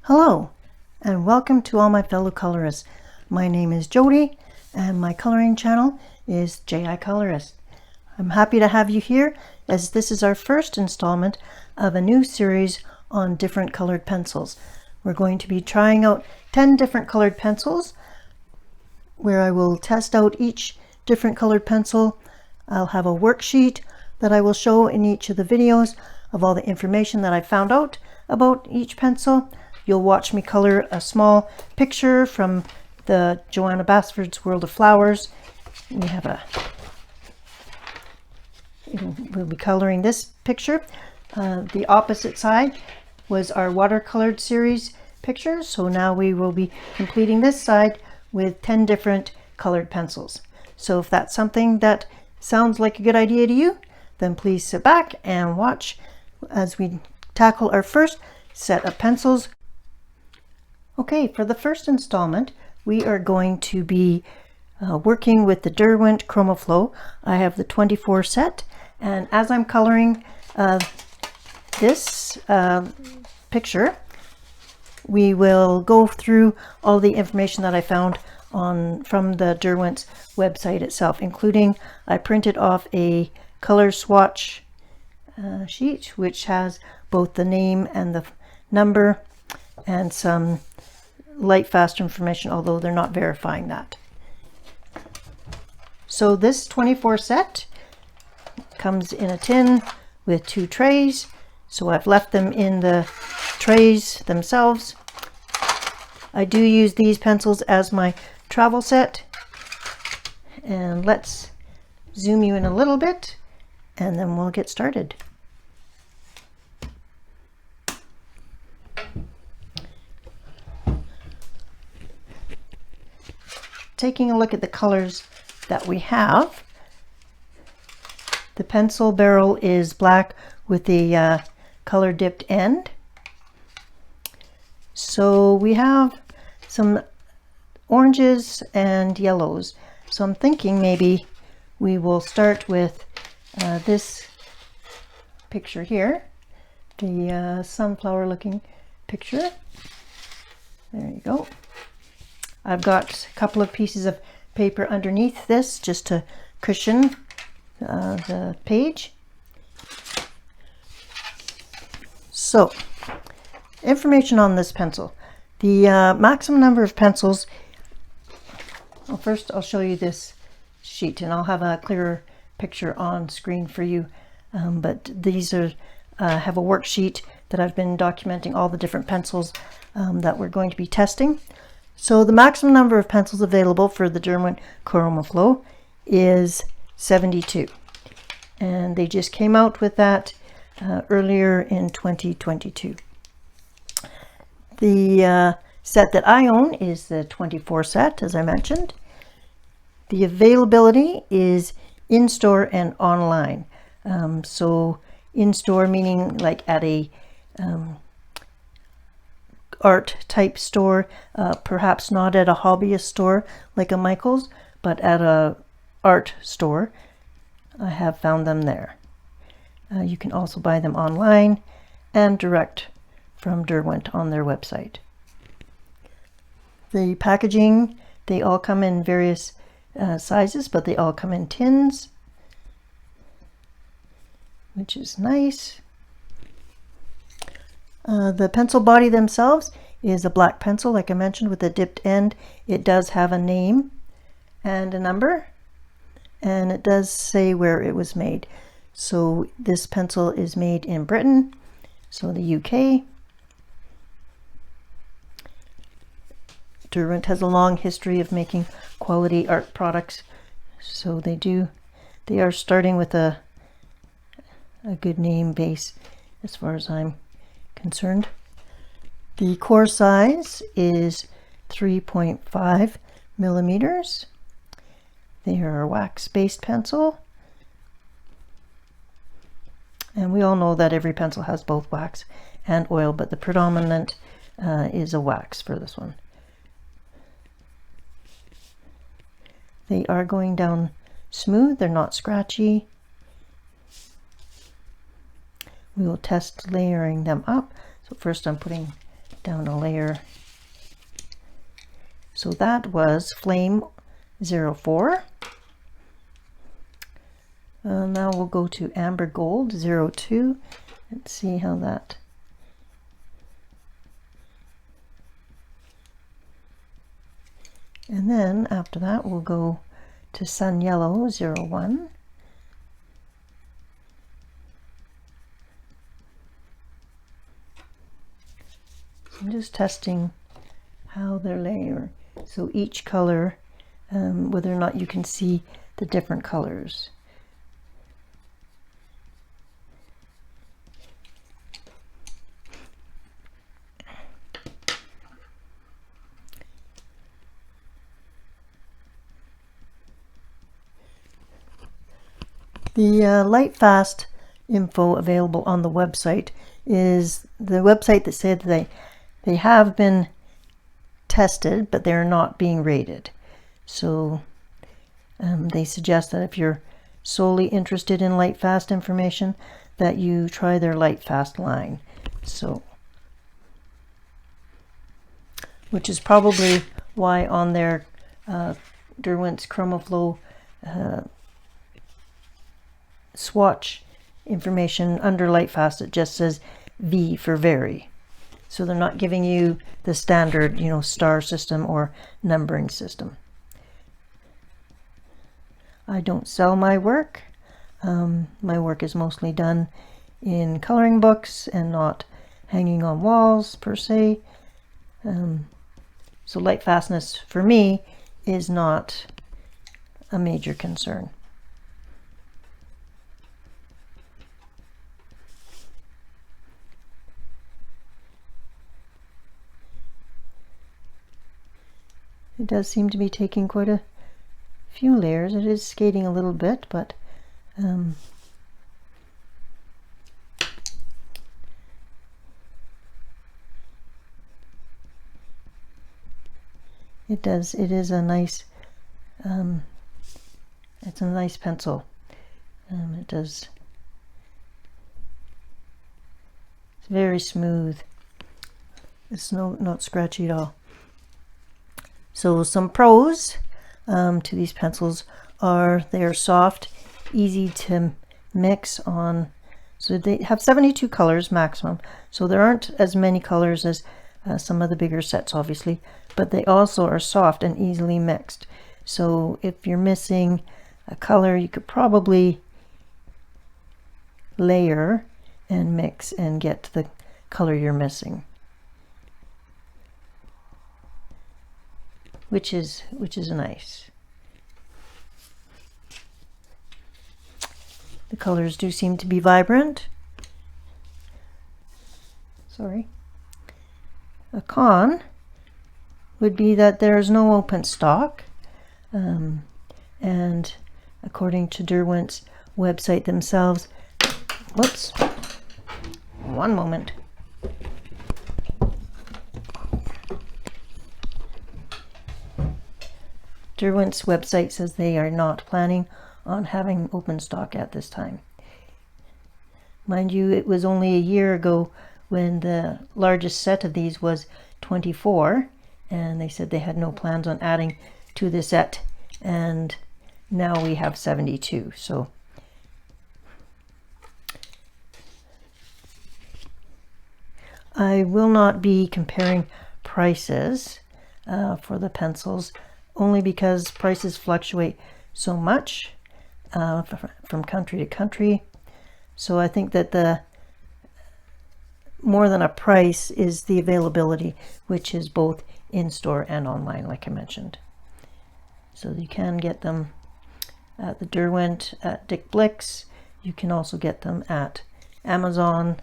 Hello, and welcome to all my fellow colorists. My name is Jody, and my coloring channel is JI Colorist. I'm happy to have you here, as this is our first installment of a new series on different colored pencils. We're going to be trying out 10 different colored pencils, where I will test out each different colored pencil. I'll have a worksheet that I will show in each of the videos of all the information that I found out about each pencil. You'll watch me color a small picture from the Johanna Basford's World of Flowers. We'll be coloring this picture. The opposite side was our watercolored series picture, so now we will be completing this side with 10 different colored pencils. So if that's something that sounds like a good idea to you, then please sit back and watch as we tackle our first set of pencils. Okay, for the first installment, we are going to be working with the Derwent Chromaflow. I have the 24 set, and as I'm coloring this picture, we will go through all the information that I found from the Derwent's website itself, including I printed off a color swatch sheet which has both the name and the number and some Lightfast information, although they're not verifying that. So this 24 set comes in a tin with 2 trays, so I've left them in the trays themselves. I do use these pencils as my travel set, and let's zoom you in a little bit and then we'll get started. Taking a look at the colors that we have, the pencil barrel is black with a color dipped end. So we have some oranges and yellows. So I'm thinking maybe we will start with this picture here, the sunflower looking picture. There you go. I've got a couple of pieces of paper underneath this just to cushion the page. So, information on this pencil. The maximum number of pencils, well, first I'll show you this sheet and I'll have a clearer picture on screen for you. But these are have a worksheet that I've been documenting all the different pencils that we're going to be testing. So the maximum number of pencils available for the Derwent Chromaflow is 72. And they just came out with that earlier in 2022. The set that I own is the 24 set, as I mentioned. The availability is in-store and online. So in-store meaning like at a art type store, perhaps not at a hobbyist store like a Michael's, but at a art store. I have found them there. You can also buy them online and direct from Derwent on their website. The packaging, they all come in various sizes, but they all come in tins, which is nice. The pencil body themselves is a black pencil, like I mentioned, with a dipped end. It does have a name and a number, and it does say where it was made. So this pencil is made in Britain, so the UK. Derwent has a long history of making quality art products, so they are starting with a good name base as far as I'm concerned. The core size is 3.5 millimeters. They are a wax-based pencil. And we all know that every pencil has both wax and oil, but the predominant is a wax for this one. They are going down smooth, they're not scratchy. We will test layering them up. So first I'm putting down a layer. So that was Flame 04. Now we'll go to Amber Gold 02 and see how that. And then after that we'll go to Sun Yellow 01. I'm just testing how they're layering. So each color, whether or not you can see the different colors. The Lightfast info available on the website is the website that said they have been tested, but they're not being rated. So they suggest that if you're solely interested in Lightfast information, that you try their Lightfast line. So, which is probably why on their Derwent Chromaflow swatch information under Lightfast, it just says V for very. So they're not giving you the standard, star system or numbering system. I don't sell my work. My work is mostly done in coloring books and not hanging on walls per se. So Lightfastness for me is not a major concern. It does seem to be taking quite a few layers. It is skating a little bit, but it is a nice it's a nice pencil. It's very smooth. It's not scratchy at all. So some pros to these pencils are they're soft, easy to mix on. So they have 72 colors maximum. So there aren't as many colors as some of the bigger sets, obviously, but they also are soft and easily mixed. So if you're missing a color, you could probably layer and mix and get the color you're missing. Which is nice. The colors do seem to be vibrant. Sorry. A con would be that there's no open stock, and according to Derwent's website themselves, whoops, one moment. Derwent's website says they are not planning on having open stock at this time. Mind you, it was only a year ago when the largest set of these was 24, and they said they had no plans on adding to the set, and now we have 72. So I will not be comparing prices for the pencils, only because prices fluctuate so much from country to country. So I think that the more than a price is the availability, which is both in-store and online, like I mentioned. So you can get them at the Derwent, at Dick Blick's. You can also get them at Amazon.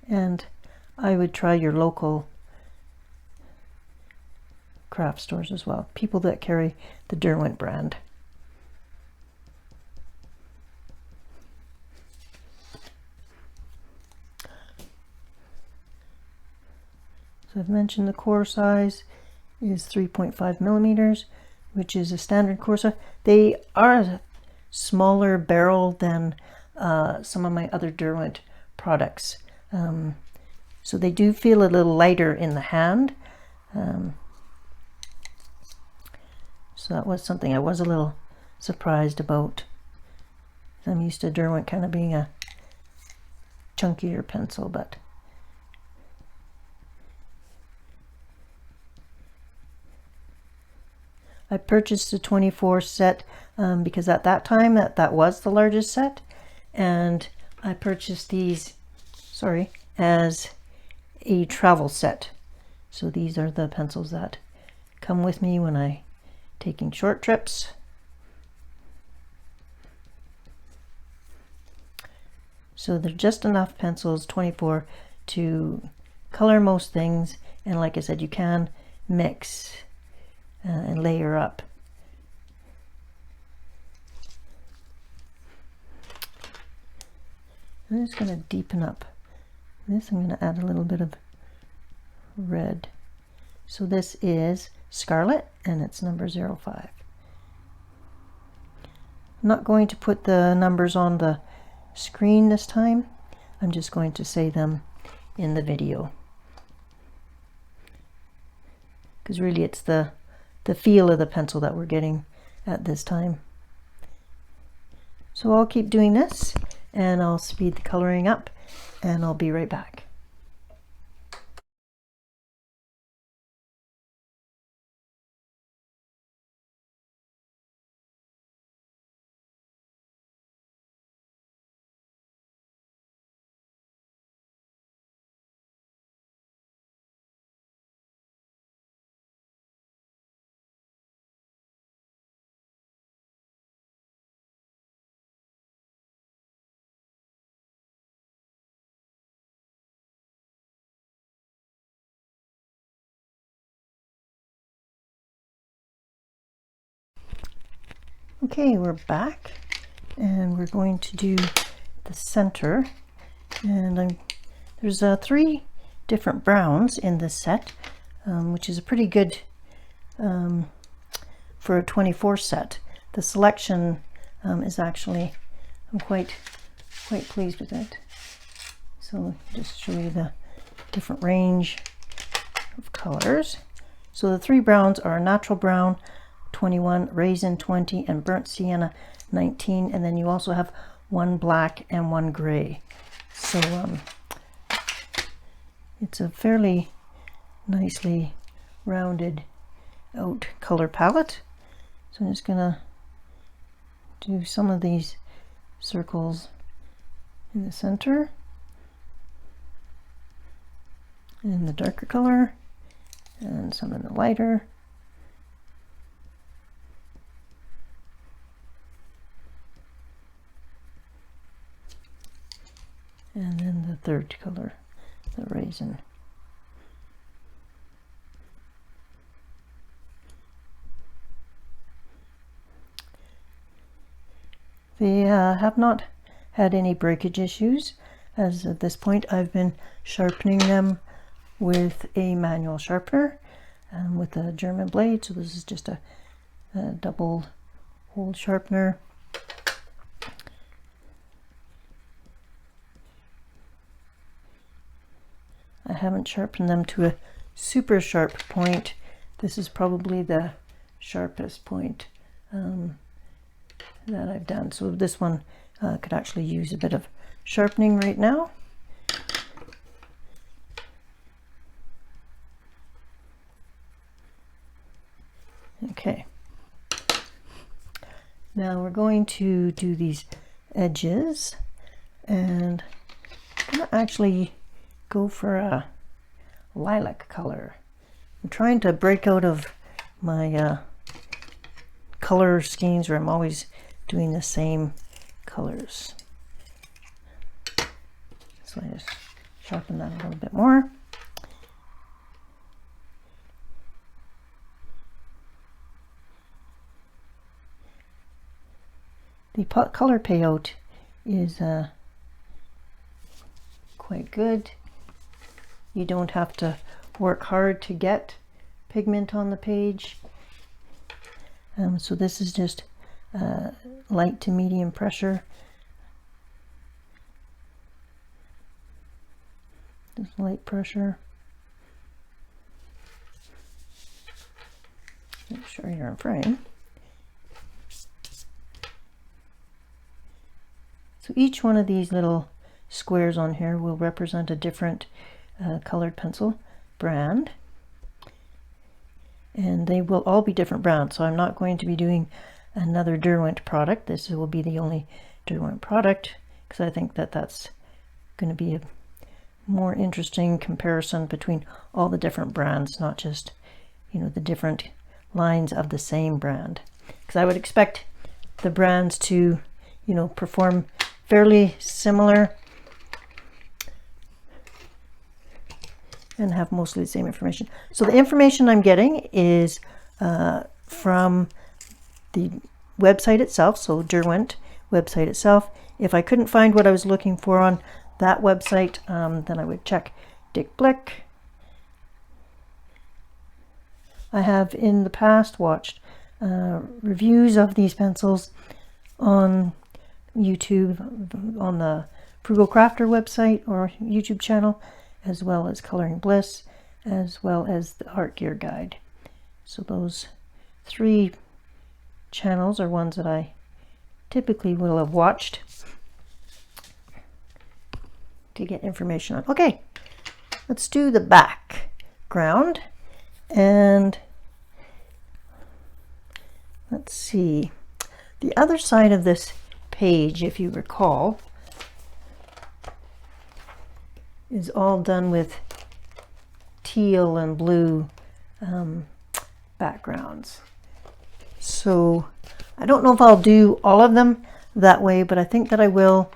And I would try your local craft stores as well, people that carry the Derwent brand. So I've mentioned the core size is 3.5 millimeters, which is a standard core size. They are a smaller barrel than some of my other Derwent products. so they do feel a little lighter in the hand. So that was something I was a little surprised about. I'm used to Derwent kind of being a chunkier pencil, but I purchased the 24 set because at that time that was the largest set, and I purchased these, sorry, as a travel set. So these are the pencils that come with me when I'm taking short trips. So they're just enough pencils, 24, to color most things, and like I said, you can mix and layer up. I'm just going to deepen up this. I'm going to add a little bit of red. So this is Scarlet, and it's number 05. I'm not going to put the numbers on the screen this time. I'm just going to say them in the video, because really it's the feel of the pencil that we're getting at this time. So I'll keep doing this, and I'll speed the coloring up, and I'll be right back. Okay, we're back, and we're going to do the center, and there's 3 different browns in this set, which is a pretty good for a 24 set. The selection is actually, I'm quite pleased with it. So just show you the different range of colors. So the 3 browns are natural brown 21, raisin 20, and burnt sienna 19, and then you also have 1 black and 1 gray. So it's a fairly nicely rounded out color palette. So I'm just gonna do some of these circles in the center, in the darker color, and some in the lighter. And then the third color, the raisin. They have not had any breakage issues, as at this point I've been sharpening them with a manual sharpener with a German blade. So this is just a double hole sharpener. I haven't sharpened them to a super sharp point. This is probably the sharpest point that I've done. So this one could actually use a bit of sharpening right now. Okay. Now we're going to do these edges, and I'm going to actually go for a lilac color. I'm trying to break out of my color schemes where I'm always doing the same colors. So I just sharpen that a little bit more. The color payout is quite good. You don't have to work hard to get pigment on the page. So this is just light to medium pressure. Just light pressure. Make sure you're in frame. So each one of these little squares on here will represent a different colored pencil brand, and they will all be different brands. So I'm not going to be doing another Derwent product. This will be the only Derwent product, because I think that that's going to be a more interesting comparison between all the different brands, not just, you know, the different lines of the same brand, because I would expect the brands to, you know, perform fairly similar and have mostly the same information. So the information I'm getting is from the website itself, so Derwent website itself. If I couldn't find what I was looking for on that website, then I would check Dick Blick. I have in the past watched reviews of these pencils on YouTube, on the Frugal Crafter website or YouTube channel, as well as Coloring Bliss, as well as the Art Gear Guide. So those three channels are ones that I typically will have watched to get information on. Okay, let's do the background. And let's see, the other side of this page, if you recall, is all done with teal and blue backgrounds. So I don't know if I'll do all of them that way, but I think that I will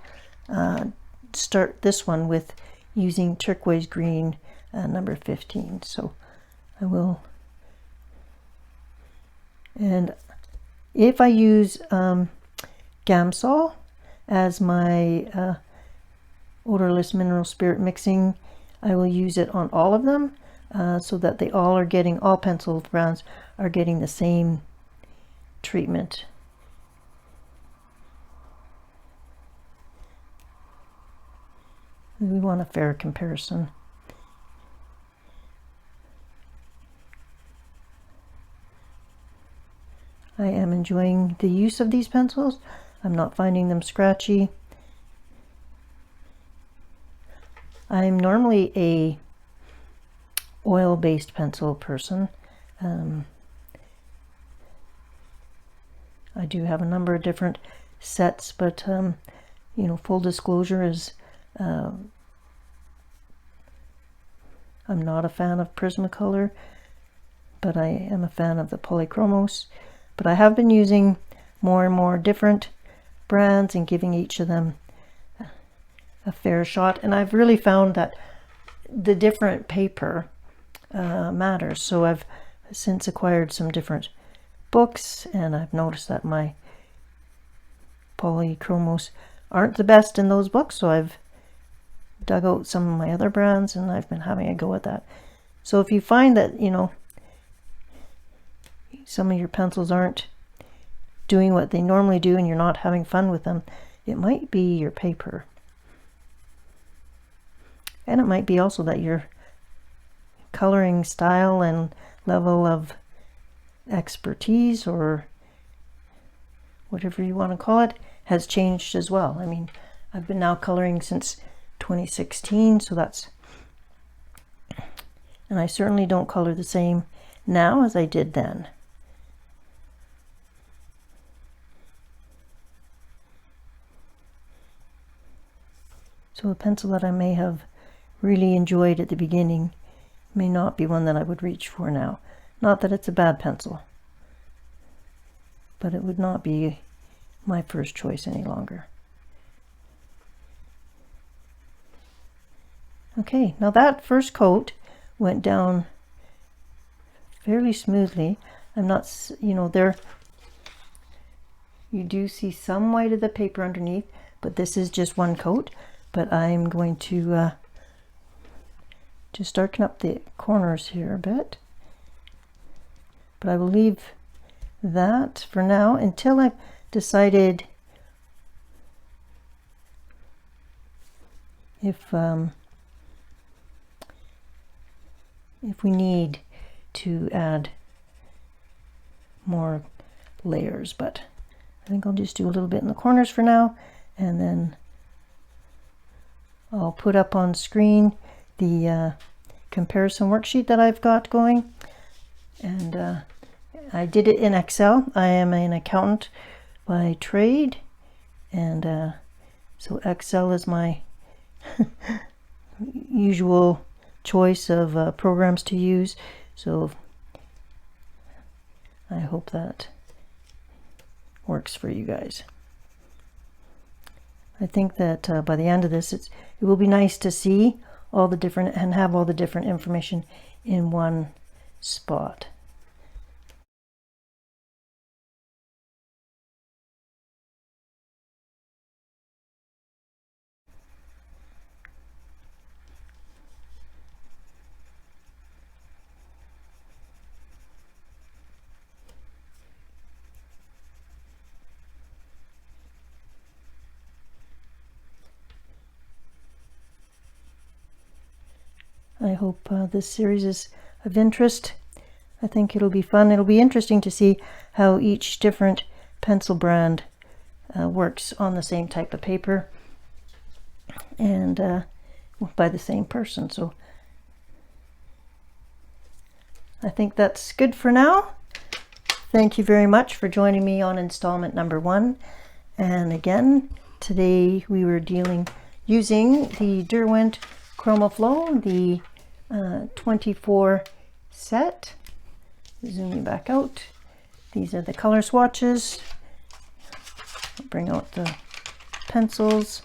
start this one with using turquoise green number 15. So I will, and if I use Gamsol as my odorless mineral spirit mixing, I will use it on all of them so that they all are getting, all pencil brands are getting the same treatment. We want a fair comparison. I am enjoying the use of these pencils. I'm not finding them scratchy. I'm normally a oil-based pencil person. I do have a number of different sets, but you know, full disclosure is I'm not a fan of Prismacolor, but I am a fan of the Polychromos. But I have been using more and more different brands and giving each of them a fair shot, and I've really found that the different paper matters. So I've since acquired some different books, and I've noticed that my Polychromos aren't the best in those books, so I've dug out some of my other brands and I've been having a go at that. So if you find that, you know, some of your pencils aren't doing what they normally do and you're not having fun with them, it might be your paper. And it might be also that your coloring style and level of expertise, or whatever you want to call it, has changed as well. I mean, I've been now coloring since 2016, so that's, and I certainly don't color the same now as I did then. So a pencil that I may have really enjoyed at the beginning may not be one that I would reach for now. Not that it's a bad pencil, but it would not be my first choice any longer. Okay, now that first coat went down fairly smoothly. I'm not, you know, there, you do see some white of the paper underneath, but this is just one coat. But I'm going to just darken up the corners here a bit. But I will leave that for now until I've decided if if we need to add more layers, but I think I'll just do a little bit in the corners for now, and then I'll put up on screen the comparison worksheet that I've got going. And I did it in Excel. I am an accountant by trade, and so Excel is my usual choice of programs to use. So I hope that works for you guys. I think that by the end of this, it will be nice to see all the different and have all the different information in one spot. I hope this series is of interest. I think it'll be fun. It'll be interesting to see how each different pencil brand works on the same type of paper and by the same person. So I think that's good for now. Thank you very much for joining me on installment number 1. And again, today we were using the Derwent Chromaflow, the 24 set. Zoom you back out. These are the color swatches. I'll bring out the pencils.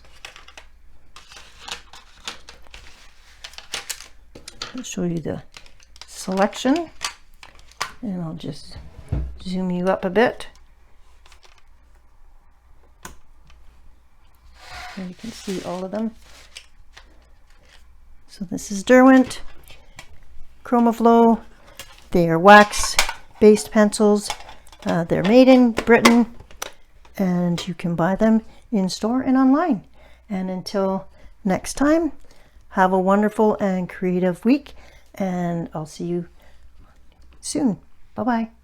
I'll show you the selection, and I'll just zoom you up a bit so you can see all of them. So this is Derwent Chromaflow. They are wax-based pencils. They're made in Britain, and you can buy them in store and online. And until next time, have a wonderful and creative week, and I'll see you soon. Bye-bye.